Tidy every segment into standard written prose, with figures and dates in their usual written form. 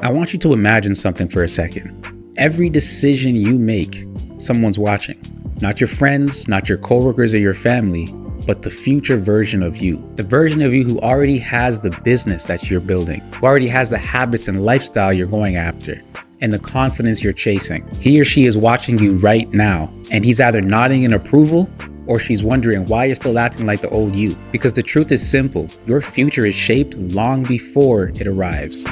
I want you to imagine something for a second. Every decision you make, someone's watching. Not your friends, not your coworkers or your family, but the future version of you. The version of you who already has the business that you're building, who already has the habits and lifestyle you're going after, and the confidence you're chasing. He or she is watching you right now, and he's either nodding in approval or she's wondering why you're still acting like the old you. Because the truth is simple, your future is shaped long before it arrives.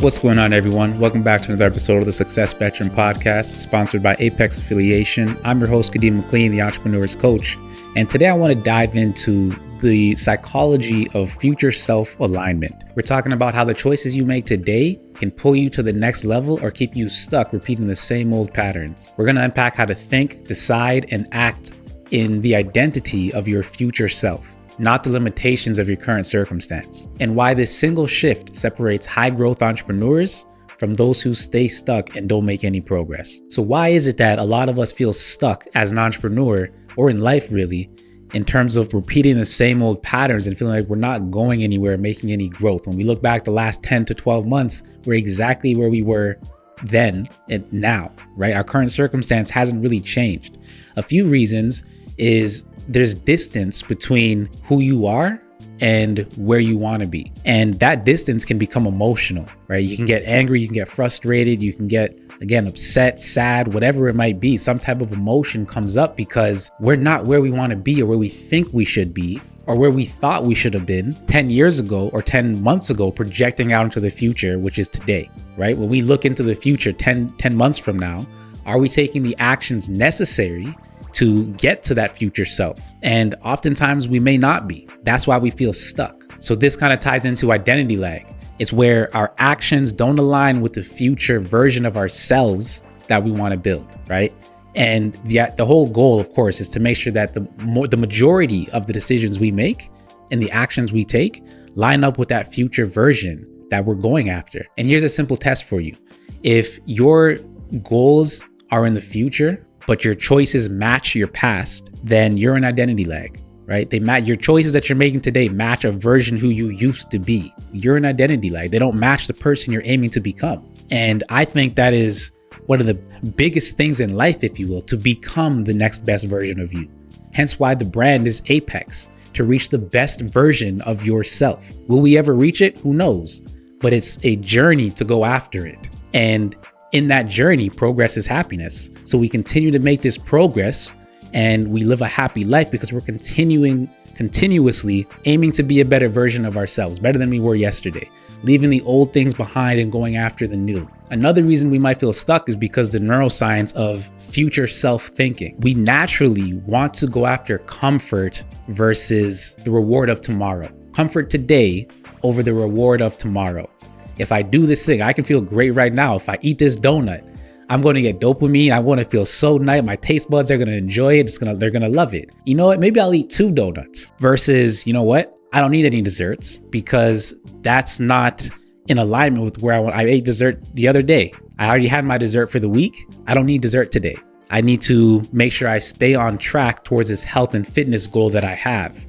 What's going on, everyone? Welcome back to another episode of the Success Spectrum podcast, sponsored by Apex Affiliation. I'm your host, Kadeem McLean, the Entrepreneur's Coach. And today I want to dive into the psychology of future self-alignment. We're talking about how the choices you make today can pull you to the next level or keep you stuck repeating the same old patterns. We're going to unpack how to think, decide, and act in the identity of your future self, not the limitations of your current circumstance, and why this single shift separates high growth entrepreneurs from those who stay stuck and don't make any progress. So why is it that a lot of us feel stuck as an entrepreneur or in life really, in terms of repeating the same old patterns and feeling like we're not going anywhere, making any growth? When we look back the last 10 to 12 months, we're exactly where we were then and now, right? Our current circumstance hasn't really changed. A few reasons is there's distance between who you are and where you want to be. And that distance can become emotional, right? You can get angry, you can get frustrated, you can get, again, upset, sad, whatever it might be. Some type of emotion comes up because we're not where we want to be or where we think we should be or where we thought we should have been 10 years ago or 10 months ago, projecting out into the future, which is today, right? When we look into the future 10 months from now, are we taking the actions necessary to get to that future self? And oftentimes we may not be. That's why we feel stuck. So this kind of ties into identity lag. It's where our actions don't align with the future version of ourselves that we want to build, right? And the whole goal, of course, is to make sure that the majority of the decisions we make and the actions we take line up with that future version that we're going after. And here's a simple test for you. If your goals are in the future, but your choices match your past, then you're in identity lag, right? Your choices that you're making today match a version who you used to be. You're in identity lag. They don't match the person you're aiming to become. And I think that is one of the biggest things in life, if you will, to become the next best version of you. Hence why the brand is Apex, to reach the best version of yourself. Will we ever reach it? Who knows? But it's a journey to go after it. And in that journey, progress is happiness. So we continue to make this progress and we live a happy life because we're continuously aiming to be a better version of ourselves, better than we were yesterday, leaving the old things behind and going after the new. Another reason we might feel stuck is because the neuroscience of future self-thinking. We naturally want to go after comfort versus the reward of tomorrow. Comfort today over the reward of tomorrow. If I do this thing, I can feel great right now. If I eat this donut, I'm going to get dopamine. I want to feel so nice. My taste buds are going to enjoy it. They're going to love it. You know what? Maybe I'll eat 2 donuts versus, you know what? I don't need any desserts because that's not in alignment with where I ate dessert the other day. I already had my dessert for the week. I don't need dessert today. I need to make sure I stay on track towards this health and fitness goal that I have,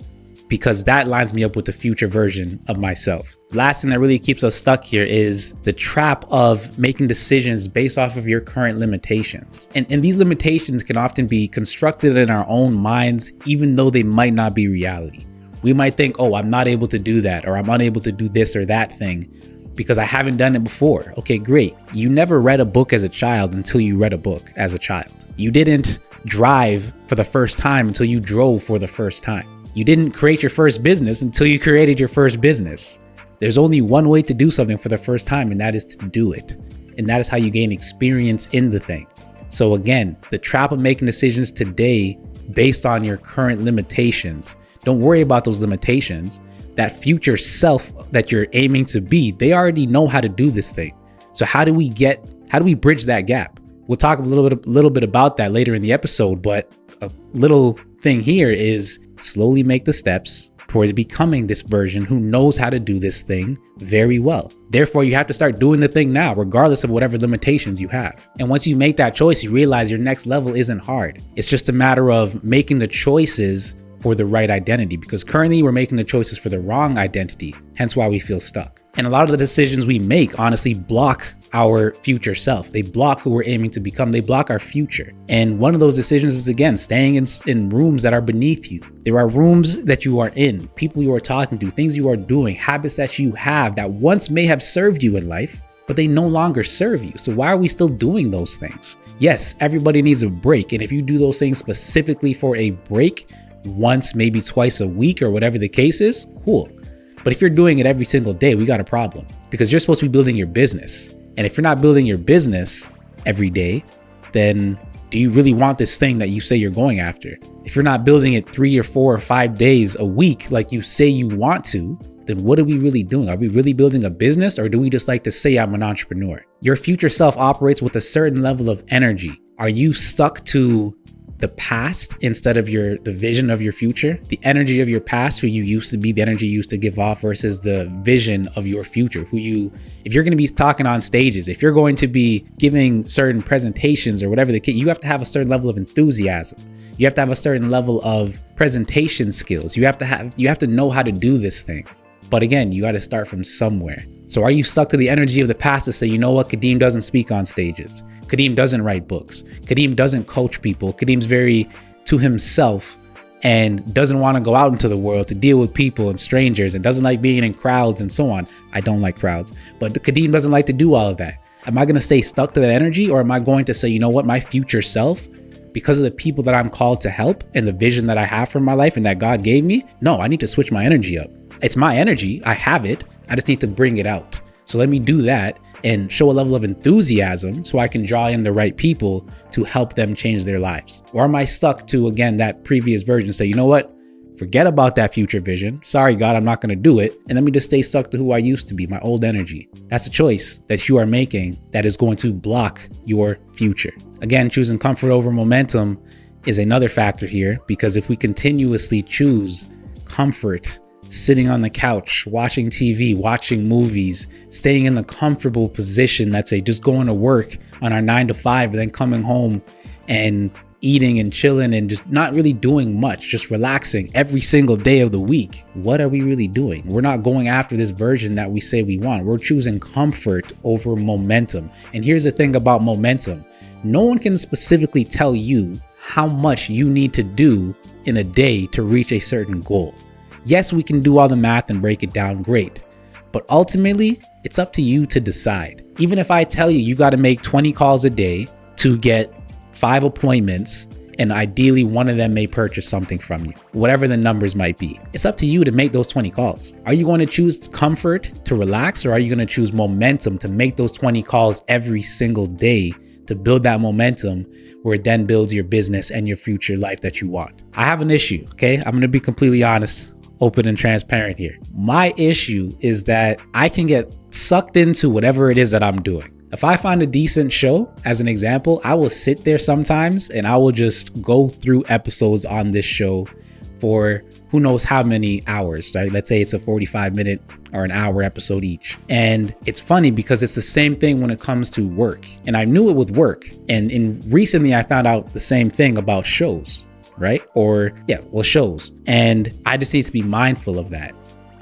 because that lines me up with the future version of myself. Last thing that really keeps us stuck here is the trap of making decisions based off of your current limitations. And these limitations can often be constructed in our own minds, even though they might not be reality. We might think, oh, I'm not able to do that, or I'm unable to do this or that thing because I haven't done it before. Okay, great. You never read a book as a child until you read a book as a child. You didn't drive for the first time until you drove for the first time. You didn't create your first business until you created your first business. There's only one way to do something for the first time, and that is to do it. And that is how you gain experience in the thing. So again, the trap of making decisions today based on your current limitations. Don't worry about those limitations. That future self that you're aiming to be, they already know how to do this thing. So how do we bridge that gap? We'll talk a little bit about that later in the episode, but a little thing here is slowly make the steps towards becoming this version who knows how to do this thing very well. Therefore, you have to start doing the thing now, regardless of whatever limitations you have. And once you make that choice, you realize your next level isn't hard. It's just a matter of making the choices for the right identity, because currently we're making the choices for the wrong identity, hence why we feel stuck. And a lot of the decisions we make honestly block our future self. They block who we're aiming to become. They block our future. And one of those decisions is, again, staying in rooms that are beneath you. There are rooms that you are in, people you are talking to, things you are doing, habits that you have that once may have served you in life, but they no longer serve you. So why are we still doing those things? Yes, everybody needs a break. And if you do those things specifically for a break, once, maybe twice a week or whatever the case is, cool. But if you're doing it every single day, we got a problem, because you're supposed to be building your business. And if you're not building your business every day, then do you really want this thing that you say you're going after? If you're not building it 3 or 4 or 5 days a week like you say you want to, then what are we really doing? Are we really building a business, or do we just like to say I'm an entrepreneur? Your future self operates with a certain level of energy. Are you stuck to the past instead of the vision of your future? The energy of your past, who you used to be, the energy you used to give off, versus the vision of your future, if you're going to be talking on stages, if you're going to be giving certain presentations or whatever the case, you have to have a certain level of enthusiasm. You have to have a certain level of presentation skills. You have to know how to do this thing. But again, you got to start from somewhere. So are you stuck to the energy of the past to say, you know what, Kadeem doesn't speak on stages. Kadeem doesn't write books. Kadeem doesn't coach people. Kadeem's very to himself and doesn't want to go out into the world to deal with people and strangers, and doesn't like being in crowds and so on. I don't like crowds, but Kadeem doesn't like to do all of that. Am I going to stay stuck to that energy, or am I going to say, you know what, my future self, because of the people that I'm called to help and the vision that I have for my life and that God gave me, no, I need to switch my energy up. It's my energy. I have it. I just need to bring it out. So let me do that and show a level of enthusiasm so I can draw in the right people to help them change their lives. Or am I stuck to, again, that previous version, say, you know what, forget about that future vision. Sorry, God, I'm not going to do it. And let me just stay stuck to who I used to be, my old energy. That's a choice that you are making that is going to block your future. Again, choosing comfort over momentum is another factor here, because if we continuously choose comfort, sitting on the couch, watching TV, watching movies, staying in the comfortable position, let's say just going to work on our 9 to 5, and then coming home and eating and chilling and just not really doing much, just relaxing every single day of the week. What are we really doing? We're not going after this version that we say we want. We're choosing comfort over momentum. And here's the thing about momentum. No one can specifically tell you how much you need to do in a day to reach a certain goal. Yes, we can do all the math and break it down, great. But ultimately, it's up to you to decide. Even if I tell you got to make 20 calls a day to get 5 appointments, and ideally one of them may purchase something from you, whatever the numbers might be, it's up to you to make those 20 calls. Are you going to choose comfort to relax, or are you going to choose momentum to make those 20 calls every single day to build that momentum, where it then builds your business and your future life that you want? I have an issue, okay? I'm going to be completely honest, open and transparent here. My issue is that I can get sucked into whatever it is that I'm doing. If I find a decent show, as an example, I will sit there sometimes and I will just go through episodes on this show for who knows how many hours, right? Let's say it's a 45-minute or an hour episode each. And it's funny because it's the same thing when it comes to work. And I knew it with work. And recently I found out the same thing about shows. Right? Shows. And I just need to be mindful of that,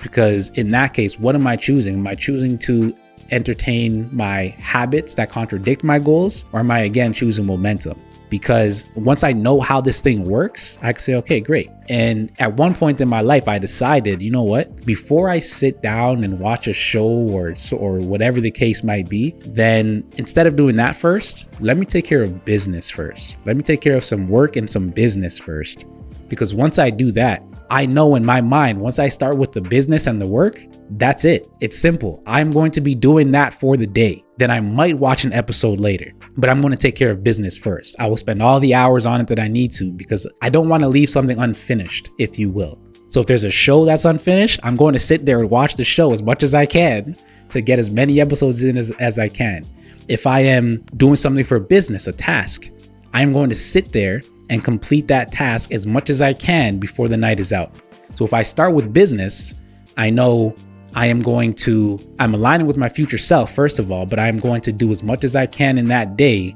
because in that case, what am I choosing? Am I choosing to entertain my habits that contradict my goals, or am I again choosing momentum? Because once I know how this thing works, I can say, okay, great. And at one point in my life, I decided, you know what, before I sit down and watch a show or whatever the case might be, then instead of doing that first, let me take care of business first. Let me take care of some work and some business first. Because once I do that, I know in my mind, once I start with the business and the work, that's it. It's simple. I'm going to be doing that for the day. Then I might watch an episode later, but I'm going to take care of business first. I will spend all the hours on it that I need to, because I don't want to leave something unfinished, if you will. So if there's a show that's unfinished, I'm going to sit there and watch the show as much as I can to get as many episodes in as I can. If I am doing something for business, a task, I'm going to sit there and complete that task as much as I can before the night is out. So if I start with business, I know I'm aligning with my future self, first of all, but I'm going to do as much as I can in that day.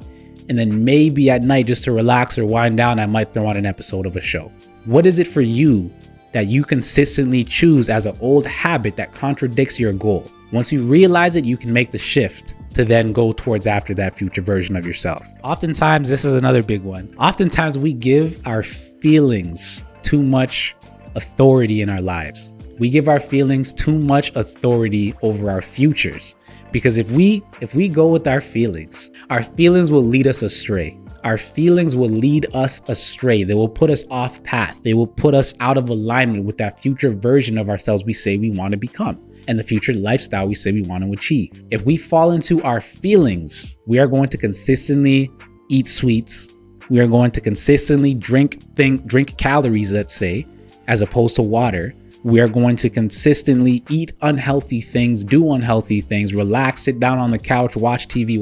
And then maybe at night, just to relax or wind down, I might throw on an episode of a show. What is it for you that you consistently choose as an old habit that contradicts your goal? Once you realize it, you can make the shift to then go towards after that future version of yourself. Oftentimes, this is another big one. Oftentimes we give our feelings too much authority in our lives. We give our feelings too much authority over our futures. Because if we go with our feelings will lead us astray. Our feelings will lead us astray. They will put us off path. They will put us out of alignment with that future version of ourselves we say we want to become and the future lifestyle we say we want to achieve. If we fall into our feelings, we are going to consistently eat sweets. We are going to consistently drink calories, let's say, as opposed to water. We are going to consistently eat unhealthy things, do unhealthy things, relax, sit down on the couch, watch TV,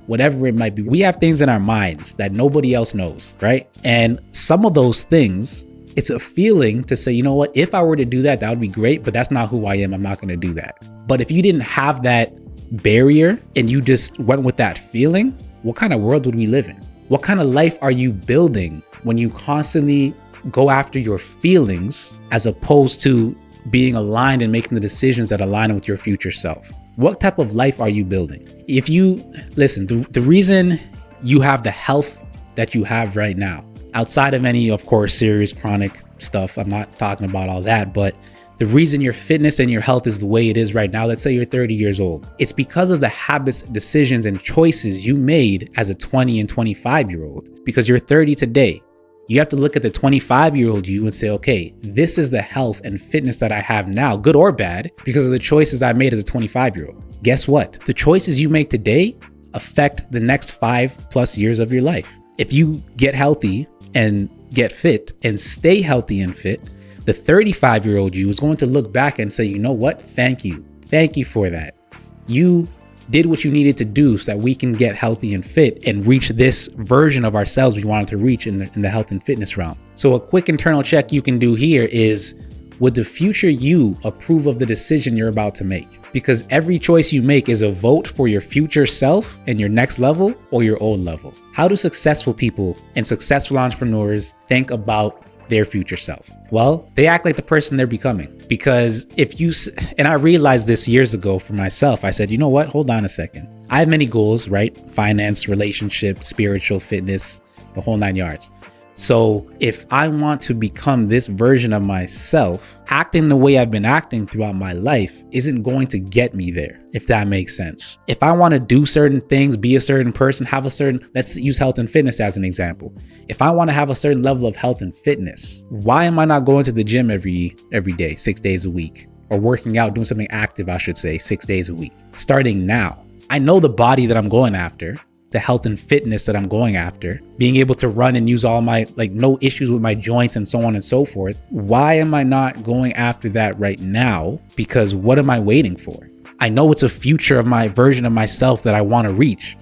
whatever it might be. We have things in our minds that nobody else knows, right? And some of those things, it's a feeling to say, you know what, if I were to do that, that would be great, but that's not who I am. I'm not going to do that. But if you didn't have that barrier and you just went with that feeling, what kind of world would we live in? What kind of life are you building when you constantly go after your feelings as opposed to being aligned and making the decisions that align with your future self? What type of life are you building? If you listen, the reason you have the health that you have right now, outside of any, of course, serious chronic stuff, I'm not talking about all that, but the reason your fitness and your health is the way it is right now, let's say you're 30 years old, it's because of the habits, decisions, and choices you made as a 20 and 25-year-old. Because you're 30 today, you have to look at the 25-year-old you and say, okay, this is the health and fitness that I have now, good or bad, because of the choices I made as a 25-year-old. Guess what? The choices you make today affect the next 5+ years of your life. If you get healthy and get fit and stay healthy and fit, the 35-year-old you is going to look back and say, you know what? Thank you. Thank you for that. You did what you needed to do so that we can get healthy and fit and reach this version of ourselves we wanted to reach in the health and fitness realm. So a quick internal check you can do here is, would the future you approve of the decision you're about to make? Because every choice you make is a vote for your future self and your next level or your old level. How do successful people and successful entrepreneurs think about their future self? Well, they act like the person they're becoming. Because and I realized this years ago for myself, I said, you know what? Hold on a second. I have many goals, right? Finance, relationship, spiritual, fitness, the whole 9 yards. So if I want to become this version of myself, acting the way I've been acting throughout my life isn't going to get me there, if that makes sense. If I want to do certain things, be a certain person, let's use health and fitness as an example. If I want to have a certain level of health and fitness, why am I not going to the gym every day, 6 days a week? Or working out, doing something active, I should say, 6 days a week? Starting now. I know the body that I'm going after, the health and fitness that I'm going after, being able to run and use all my, no issues with my joints and so on and so forth. Why am I not going after that right now? Because what am I waiting for? I know it's a future of my version of myself that I want to reach.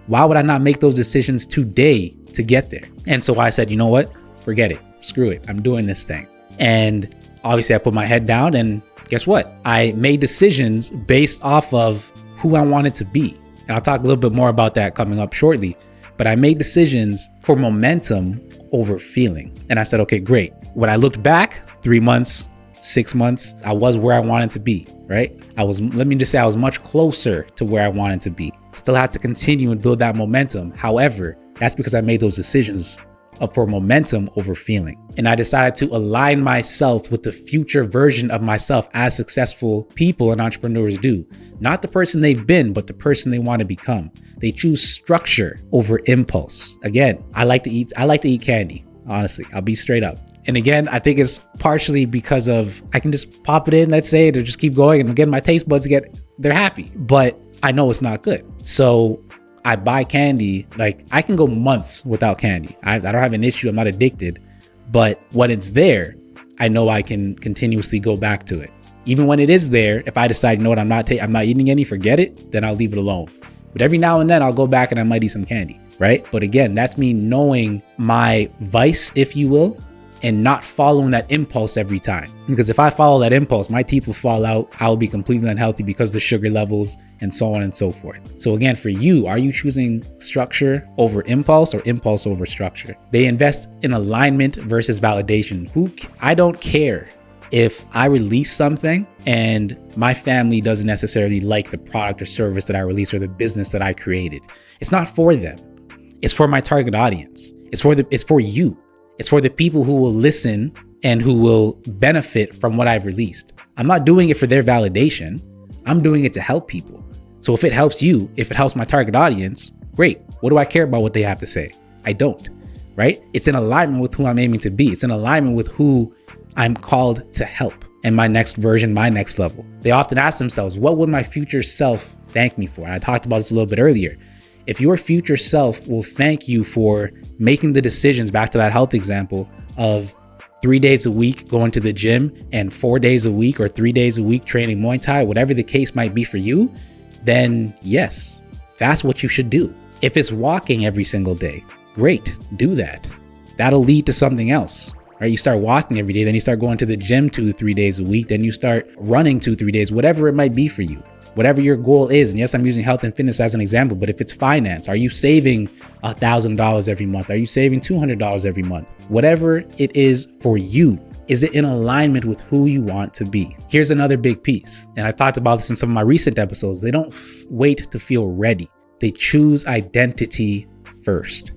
Why would I not make those decisions today to get there? And so I said, you know what? Forget it. Screw it. I'm doing this thing. And obviously I put my head down, and guess what? I made decisions based off of who I wanted to be. And I'll talk a little bit more about that coming up shortly. But I made decisions for momentum over feeling. And I said, okay, great. When I looked back 3 months, 6 months, I was where I wanted to be, right? Let me just say I was much closer to where I wanted to be. Still have to continue and build that momentum. However, that's because I made those decisions for momentum over feeling. And I decided to align myself with the future version of myself as successful people and entrepreneurs do. Not the person they've been, but the person they want to become. They choose structure over impulse. Again, I like to eat candy. Honestly, I'll be straight up. And again, I think it's partially because of, I can just pop it in, let's say, to just keep going. And again, my taste buds they're happy, but I know it's not good. So I buy candy, I can go months without candy. I don't have an issue. I'm not addicted. But when it's there, I know I can continuously go back to it. Even when it is there, if I decide, you know what, I'm not eating any, forget it, then I'll leave it alone. But every now and then I'll go back and I might eat some candy, right? But again, that's me knowing my vice, if you will, and not following that impulse every time. Because if I follow that impulse, my teeth will fall out. I'll be completely unhealthy because of the sugar levels and so on and so forth. So again, for you, are you choosing structure over impulse or impulse over structure? They invest in alignment versus validation. I don't care if I release something and my family doesn't necessarily like the product or service that I release or the business that I created. It's not for them. It's for my target audience. It's for you. It's for the people who will listen and who will benefit from what I've released. I'm not doing it for their validation. I'm doing it to help people. So if it helps you, if it helps my target audience, great. What do I care about what they have to say? I don't, right? It's in alignment with who I'm aiming to be. It's in alignment with who I'm called to help and my next version, my next level. They often ask themselves, what would my future self thank me for? And I talked about this a little bit earlier. If your future self will thank you for making the decisions, back to that health example, of 3 days a week going to the gym and 4 days a week or 3 days a week training Muay Thai, whatever the case might be for you, then yes, that's what you should do. If it's walking every single day, great, do that. That'll lead to something else, right? You start walking every day, then you start going to the gym 2-3 days a week, then you start running 2-3 days, whatever it might be for you. Whatever your goal is, and yes, I'm using health and fitness as an example, but if it's finance, are you saving $1,000 every month? Are you saving $200 every month? Whatever it is for you, is it in alignment with who you want to be? Here's another big piece, and I talked about this in some of my recent episodes. They don't wait to feel ready. They choose identity first.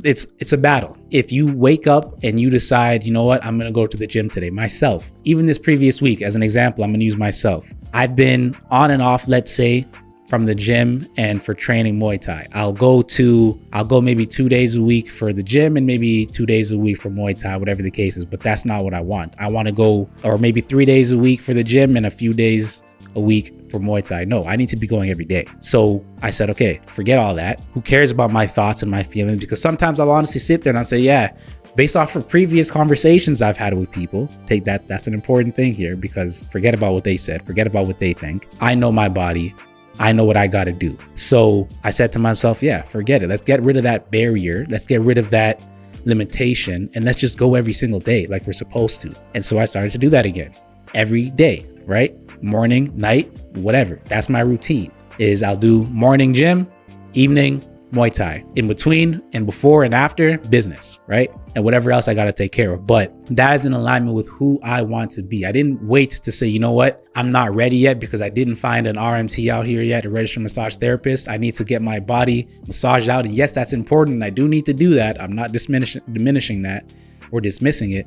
It's a battle. If you wake up and you decide, you know what, I'm going to go to the gym today, myself, even this previous week, as an example, I'm going to use myself. I've been on and off, let's say, from the gym and for training Muay Thai. I'll go maybe 2 days a week for the gym and maybe 2 days a week for Muay Thai, whatever the case is, but that's not what I want. I want to go, or maybe 3 days a week for the gym and a few days a week for Muay Thai. No, I need to be going every day. So I said, okay, forget all that. Who cares about my thoughts and my feelings? Because sometimes I'll honestly sit there and I'll say, yeah, based off of previous conversations I've had with people, take that. That's an important thing here, because forget about what they said, forget about what they think. I know my body. I know what I got to do. So I said to myself, yeah, forget it. Let's get rid of that barrier. Let's get rid of that limitation, and let's just go every single day like we're supposed to. And so I started to do that again every day, right? Morning, night, whatever. That's my routine. Is I'll do morning gym, evening Muay Thai, in between and before and after business, right? And whatever else I got to take care of. But that is in alignment with who I want to be. I didn't wait to say, you know what, I'm not ready yet because I didn't find an RMT out here yet, a registered massage therapist. I need to get my body massaged out. And yes, that's important. And I do need to do that. I'm not diminishing that or dismissing it.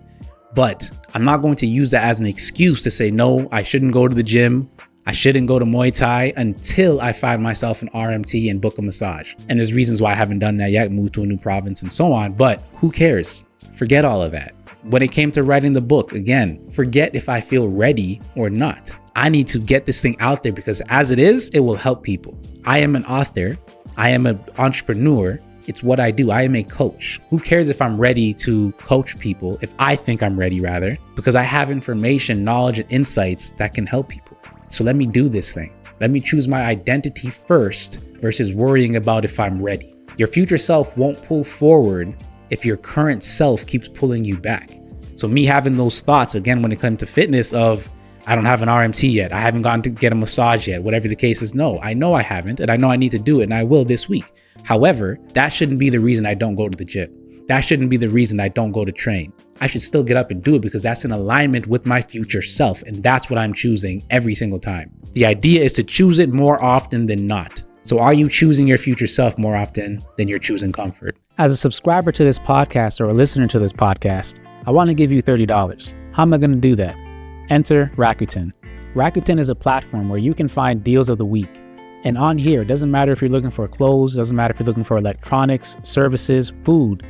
But I'm not going to use that as an excuse to say, no, I shouldn't go to the gym. I shouldn't go to Muay Thai until I find myself an RMT and book a massage. And there's reasons why I haven't done that yet, moved to a new province and so on. But who cares? Forget all of that. When it came to writing the book, again, forget if I feel ready or not. I need to get this thing out there because as it is, it will help people. I am an author. I am an entrepreneur. It's what I do. I am a coach. Who cares if I'm ready to coach people, if I think I'm ready rather, because I have information, knowledge, and insights that can help people. So let me do this thing. Let me choose my identity first versus worrying about if I'm ready. Your future self won't pull forward if your current self keeps pulling you back. So me having those thoughts, again, when it comes to fitness of, I don't have an RMT yet, I haven't gone to get a massage yet, whatever the case is, no, I know I haven't, and I know I need to do it, and I will this week. However, that shouldn't be the reason I don't go to the gym. That shouldn't be the reason I don't go to train. I should still get up and do it because that's in alignment with my future self. And that's what I'm choosing every single time. The idea is to choose it more often than not. So are you choosing your future self more often than you're choosing comfort? As a subscriber to this podcast or a listener to this podcast, I want to give you $30. How am I going to do that? Enter Rakuten. Rakuten is a platform where you can find deals of the week. And on here, it doesn't matter if you're looking for clothes, doesn't matter if you're looking for electronics, services, food,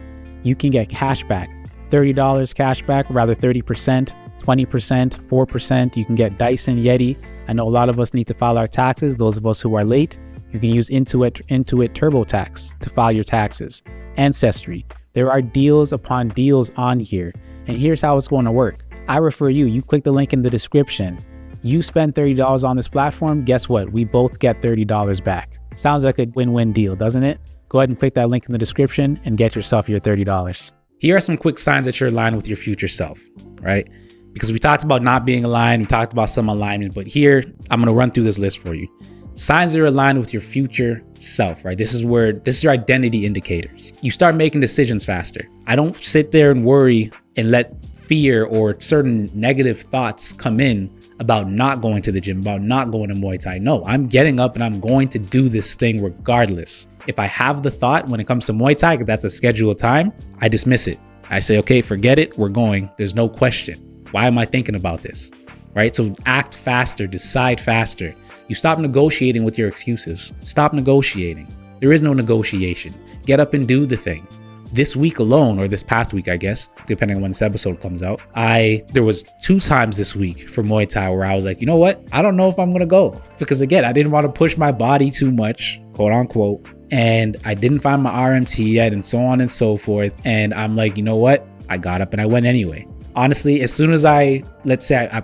you can get cash back. $30 cash back, rather 30%, 20%, 4%. You can get Dyson Yeti. I know a lot of us need to file our taxes. Those of us who are late, you can use Intuit TurboTax to file your taxes. Ancestry. There are deals upon deals on here. And here's how it's going to work. I refer you. You click the link in the description. You spend $30 on this platform. Guess what? We both get $30 back. Sounds like a win-win deal, doesn't it? Go ahead and click that link in the description and get yourself your $30. Here are some quick signs that you're aligned with your future self, right? Because we talked about not being aligned, we talked about some alignment, but here I'm going to run through this list for you. Signs that are aligned with your future self, right? This is your identity indicators. You start making decisions faster. I don't sit there and worry and let fear or certain negative thoughts come in about not going to the gym, about not going to Muay Thai. No, I'm getting up and I'm going to do this thing regardless. If I have the thought when it comes to Muay Thai, that's a scheduled time, I dismiss it. I say, okay, forget it. We're going. There's no question. Why am I thinking about this? Right? So act faster, decide faster. You stop negotiating with your excuses. Stop negotiating. There is no negotiation. Get up and do the thing. This week alone, or this past week, I guess, depending on when this episode comes out, there was 2 times this week for Muay Thai where I was like, you know what? I don't know if I'm going to go. Because again, I didn't want to push my body too much, quote unquote. And I didn't find my RMT yet and so on and so forth. And I'm like, you know what? I got up and I went anyway. Honestly, as soon as I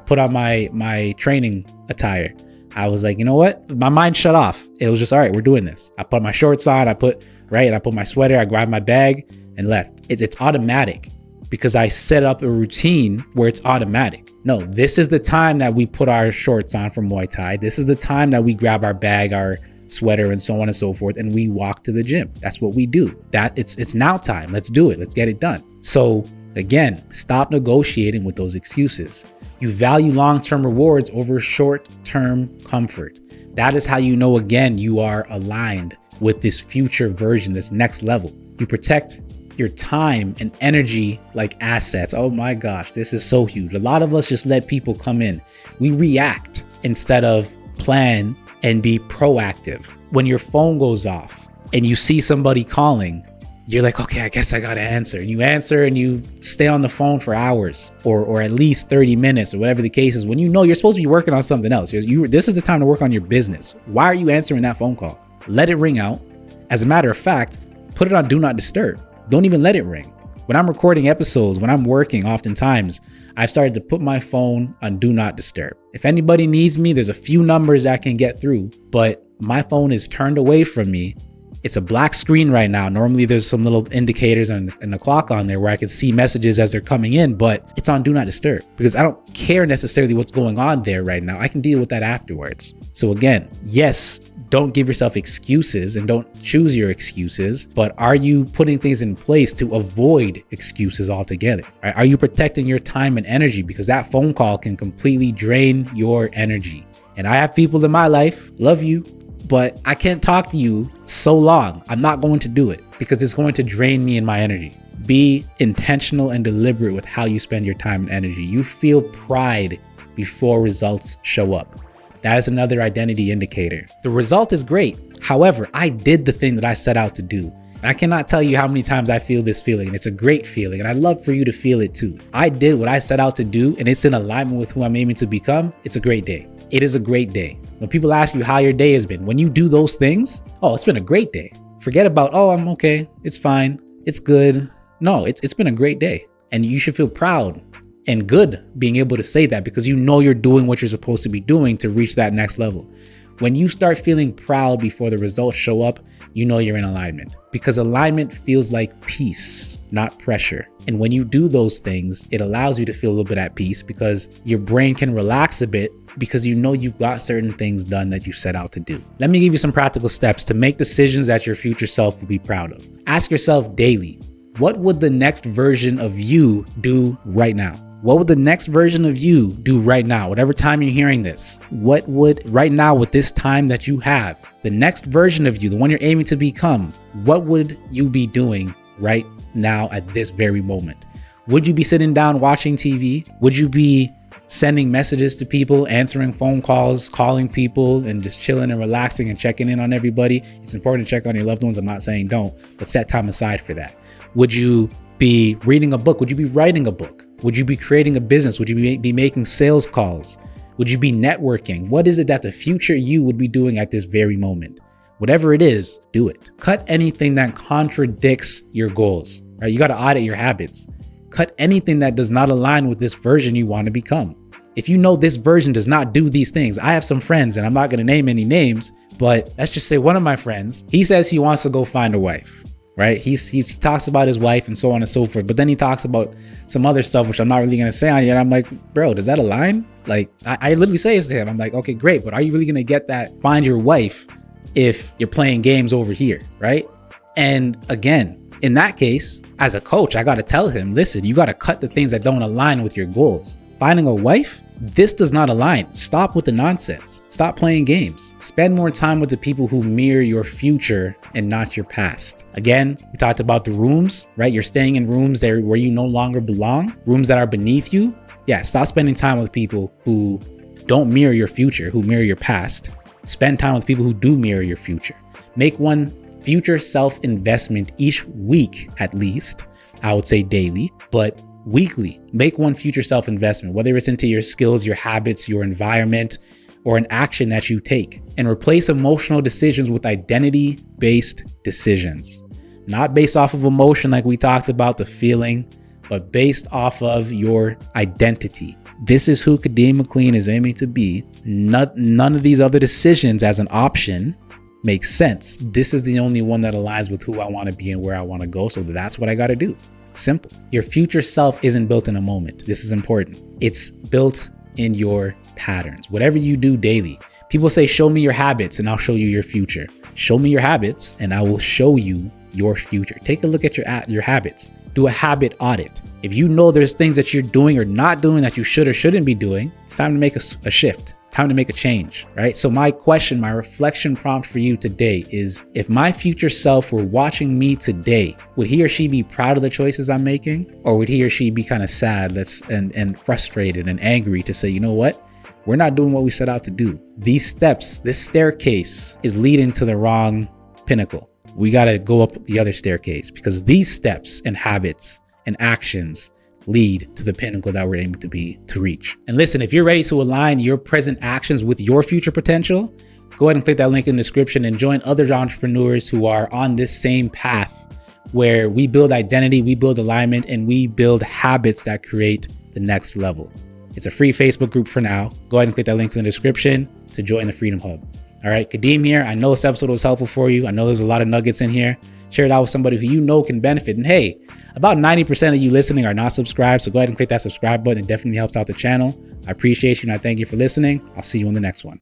put on my training attire, I was like, you know what? My mind shut off. It was just, all right, we're doing this. I put my shorts on, I put my sweater, I grabbed my bag and left. It's automatic because I set up a routine where it's automatic. No, this is the time that we put our shorts on for Muay Thai. This is the time that we grab our bag, our sweater and so on and so forth, and we walk to the gym. That's what we do. It's now time. Let's do it. Let's get it done. So again, stop negotiating with those excuses. You value long-term rewards over short-term comfort. That is how you know, again, you are aligned with this future version, this next level. You protect your time and energy like assets. Oh my gosh, this is so huge. A lot of us just let people come in. We react instead of plan and be proactive. When your phone goes off and you see somebody calling, you're like, okay, I guess I gotta answer. And you answer and you stay on the phone for hours or at least 30 minutes or whatever the case is, when you know you're supposed to be working on something else. This is the time to work on your business. Why are you answering that phone call? Let it ring out. As a matter of fact, put it on do not disturb. Don't even let it ring. When I'm recording episodes, when I'm working, oftentimes I've started to put my phone on do not disturb. If anybody needs me, there's a few numbers I can get through, but my phone is turned away from me. It's a black screen right now. Normally there's some little indicators and the clock on there where I can see messages as they're coming in, but it's on do not disturb because I don't care necessarily what's going on there right now. I can deal with that afterwards. So again, yes, don't give yourself excuses and don't choose your excuses, but are you putting things in place to avoid excuses altogether? Right? Are you protecting your time and energy? Because that phone call can completely drain your energy. And I have people in my life, love you, but I can't talk to you so long. I'm not going to do it because it's going to drain me and my energy. Be intentional and deliberate with how you spend your time and energy. You feel pride before results show up. That is another identity indicator. The result is great. However, I did the thing that I set out to do. I cannot tell you how many times I feel this feeling, and it's a great feeling, and I'd love for you to feel it too. I did what I set out to do, and it's in alignment with who I'm aiming to become. It's a great day. It is a great day. When people ask you how your day has been, when you do those things, oh, it's been a great day. Forget about, oh, I'm okay, it's fine, it's good. No, it's been a great day, and you should feel proud and good being able to say that because you know you're doing what you're supposed to be doing to reach that next level. When you start feeling proud before the results show up, you know you're in alignment because alignment feels like peace, not pressure. And when you do those things, it allows you to feel a little bit at peace because your brain can relax a bit because you know you've got certain things done that you set out to do. Let me give you some practical steps to make decisions that your future self will be proud of. Ask yourself daily, what would the next version of you do right now? What would the next version of you do right now? Whatever time you're hearing this, what would right now with this time that you have, the next version of you, the one you're aiming to become, what would you be doing right now at this very moment? Would you be sitting down watching TV? Would you be sending messages to people, answering phone calls, calling people, and just chilling and relaxing and checking in on everybody? It's important to check on your loved ones. I'm not saying don't, but set time aside for that. Would you be reading a book? Would you be writing a book? Would you be creating a business? Would you be making sales calls? Would you be networking? What is it that the future you would be doing at this very moment? Whatever it is, do it. Cut anything that contradicts your goals. Right? You got to audit your habits. Cut anything that does not align with this version you want to become. If you know this version does not do these things, I have some friends, and I'm not going to name any names, but let's just say one of my friends, he says he wants to go find a wife. right? He talks about his wife and so on and so forth, but then he talks about some other stuff, which I'm not really going to say on yet. I'm like, bro, does that align? Like, I literally say this to him. I'm like, okay, great, but are you really going to get that? Find your wife if you're playing games over here, right? And again, in that case, as a coach, I got to tell him, listen, you got to cut the things that don't align with your goals. Finding a wife, this does not align. Stop with the nonsense. Stop playing games. Spend more time with the people who mirror your future and not your past. Again, we talked about the rooms, right? You're staying in rooms there where you no longer belong, rooms that are beneath you. Yeah, stop spending time with people who don't mirror your future, who mirror your past. Spend time with people who do mirror your future. Make one future self investment each week, at least. I would say daily, but weekly. Make one future self investment, whether it's into your skills, your habits, your environment, or an action that you take. And replace emotional decisions with identity-based decisions. Not based off of emotion like we talked about, the feeling, but based off of your identity. This is who Kadeem McLean is aiming to be. None of these other decisions as an option makes sense. This is the only one that aligns with who I want to be and where I want to go. So that's what I got to do. Simple. Your future self isn't built in a moment. This is important. It's built in your patterns. Whatever you do daily. People say, show me your habits and I'll show you your future. Show me your habits and I will show you your future. Take a look at your habits. Do a habit audit. If you know there's things that you're doing or not doing that you should or shouldn't be doing, it's time to make a shift. Time to make a change, right? So my reflection prompt for you today is, if my future self were watching me today, would he or she be proud of the choices I'm making? Or would he or she be kind of sad and frustrated and angry to say, you know what? We're not doing what we set out to do. These steps, this staircase is leading to the wrong pinnacle. We got to go up the other staircase, because these steps and habits and actions lead to the pinnacle that we're aiming to reach. And listen, if you're ready to align your present actions with your future potential, go ahead and click that link in the description and join other entrepreneurs who are on this same path, where we build identity, we build alignment, and we build habits that create the next level. It's a free Facebook group for now. Go ahead and click that link in the description to join the Freedom Hub. All right, Kadeem here. I know this episode was helpful for you. I know there's a lot of nuggets in here. Share it out with somebody who you know can benefit. And hey, about 90% of you listening are not subscribed, so go ahead and click that subscribe button. It definitely helps out the channel. I appreciate you and I thank you for listening. I'll see you in the next one.